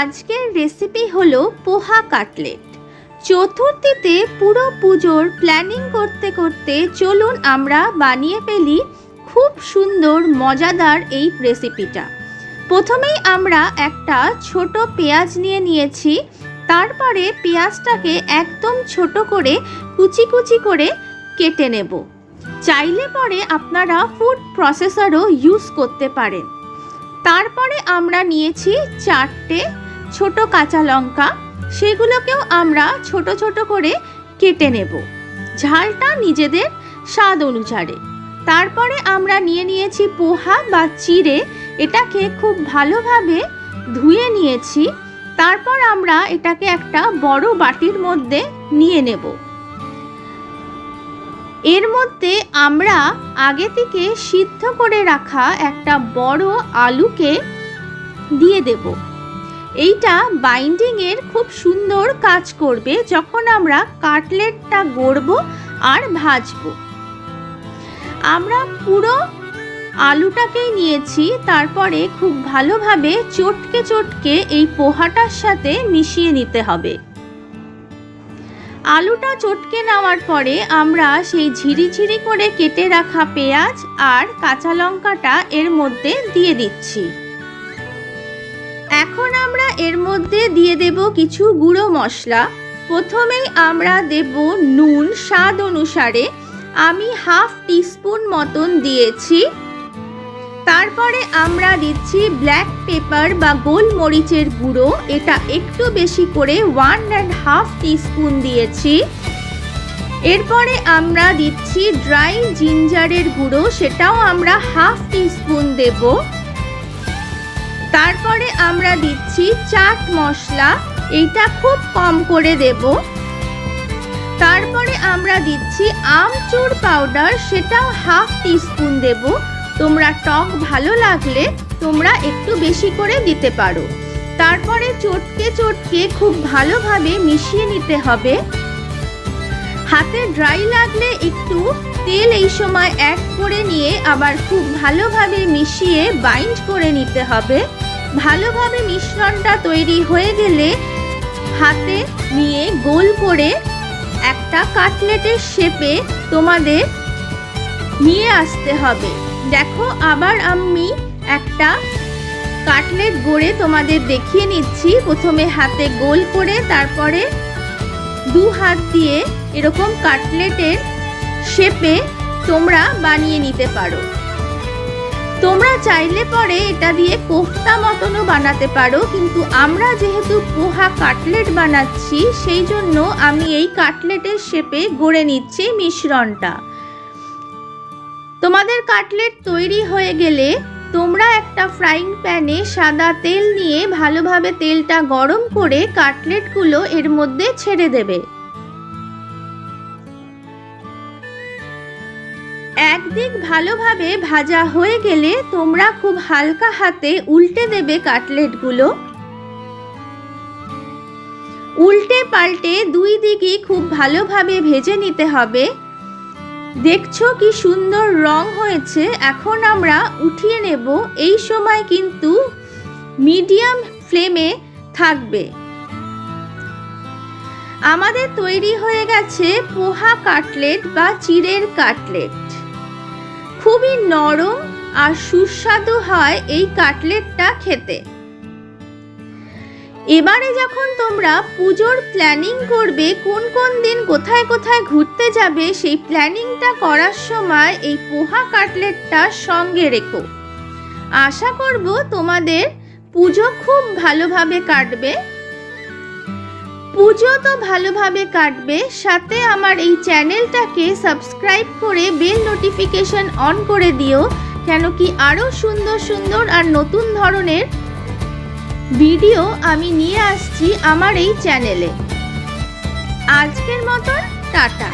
আজকের রেসিপি হলো পোহা কাটলেট। চতুর্থীতে পুরো পুজোর প্ল্যানিং করতে করতে চলুন আমরা বানিয়ে ফেলি খুব সুন্দর মজাদার এই রেসিপিটা। প্রথমেই আমরা একটা ছোট পেঁয়াজ নিয়ে নিয়েছি। তারপরে পেঁয়াজটাকে একদম ছোট করে কুচি কুচি করে কেটে নেব। চাইলে পরে আপনারা ফুড প্রসেসরও ইউজ করতে পারেন। তারপরে আমরা নিয়েছি 4টে ছোট কাঁচা লঙ্কা, সেগুলোকেও আমরা ছোট ছোট করে কেটে নেব, ঝালটা নিজেদের স্বাদ অনুসারে। তারপরে আমরা নিয়েছি পোহা বা চিড়ে, এটাকে খুব ভালোভাবে ধুয়ে নিয়েছি। তারপর আমরা এটাকে একটা বড় বাটির মধ্যে নিয়ে নেব। এর মধ্যে আমরা আগে থেকে সিদ্ধ করে রাখা একটা বড় আলুকে দিয়ে দেব। এইটা বাইন্ডিংয়ের খুব সুন্দর কাজ করবে যখন আমরা কাটলেটটা গড়ব আর ভাজবো। আমরা পুরো আলুটাকেই নিয়েছি। তারপরে খুব ভালোভাবে চটকে চটকে এই পোহাটার সাথে মিশিয়ে নিতে হবে। আলুটা চটকে নেওয়ার পরে আমরা সেই ঝিরিঝিরি করে কেটে রাখা পেঁয়াজ আর কাঁচা লঙ্কাটা এর মধ্যে দিয়ে দিচ্ছি। এখন আমরা এর মধ্যে দিয়ে দেব কিছু গুঁড়ো মশলা। প্রথমেই আমরা দেব নুন স্বাদ অনুসারে, আমি হাফ টিস্পুন মতন দিয়েছি। তারপরে আমরা দিচ্ছি ব্ল্যাক পেপার বা গোলমরিচের গুঁড়ো, এটা একটু বেশি করে 1.5 টিস্পুন দিয়েছি। এরপরে আমরা দিচ্ছি ড্রাই জিঞ্জারের গুঁড়ো, সেটাও আমরা হাফ টিস্পুন দেব। তারপরে আমরা দিচ্ছি চাট মশলা, এইটা খুব কম করে দেব। তারপরে আমরা দিচ্ছি আমচুর পাউডার, সেটাও হাফ টিস্পুন দেব। তোমরা টক ভালো লাগলে তোমরা একটু বেশি করে দিতে পারো। তারপরে চটকে চটকে খুব ভালোভাবে মিশিয়ে নিতে হবে। হাতে ড্রাই লাগলে একটু তেল এই সময় অ্যাড করে নিয়ে আবার খুব ভালোভাবে মিশিয়ে বাইন্ড করে নিতে হবে। ভালোভাবে মিশ্রণটা তৈরি হয়ে গেলে হাতে নিয়ে গোল করে একটা কাটলেটের শেপে তোমাদের নিয়ে আসতে হবে। দেখো, আবার আমি একটা কাটলেট গড়ে তোমাদের দেখিয়ে নিচ্ছি। প্রথমে হাতে গোল করে তারপরে 2 হাত দিয়ে এরকম কাটলেটের শেপে তোমরা বানিয়ে নিতে পারো। তোমরা চাইলে পরে এটা দিয়ে কোফতা মতনও বানাতে পারো, কিন্তু আমরা যেহেতু পোহা কাটলেট বানাচ্ছি সেই জন্য আমি এই কাটলেটের শেপে গড়ে নিচ্ছি মিশ্রণটা। তোমাদের কাটলেট তৈরি হয়ে গেলে তোমরা একটা ফ্রাইং প্যানে সাদা তেল নিয়ে ভালোভাবে তেলটা গরম করে কাটলেটগুলো এর মধ্যে ছেড়ে দেবে। একদিক ভালোভাবে ভাজা হয়ে গেলে তোমরা খুব হালকা হাতে উল্টে দেবে কাটলেটগুলো। উল্টে পাল্টে 2 দিকই খুব ভালোভাবে ভেজে নিতে হবে। দেখছো কি সুন্দর রং হয়েছে। এখন আমরা উঠিয়ে নেব। এই সময় কিন্তু মিডিয়াম ফ্লেমে থাকবে। আমাদের তৈরি হয়ে গেছে পোহা কাটলেট বা চিড়ের কাটলেট। খুবই নরম আর সুস্বাদু হয় এই কাটলেটটা খেতে। এবারে যখন তোমরা পুজোর প্ল্যানিং করবে, কোন কোন দিন কোথায় কোথায় ঘুরতে যাবে, সেই প্ল্যানিংটা করার সময় এই পোহা কাটলেটটা সঙ্গে রেখো। আশা করব তোমাদের পুজো খুব ভালোভাবে কাটবে। পুজো তো ভালোভাবে কাটবে, সাথে আমার এই চ্যানেলটাকে সাবস্ক্রাইব করে বেল নোটিফিকেশন অন করে দিও, কেন কি আরও সুন্দর সুন্দর আর নতুন ধরনের ভিডিও আমি নিয়ে আসছি আমার এই চ্যানেলে। আজকের মতন টাটা।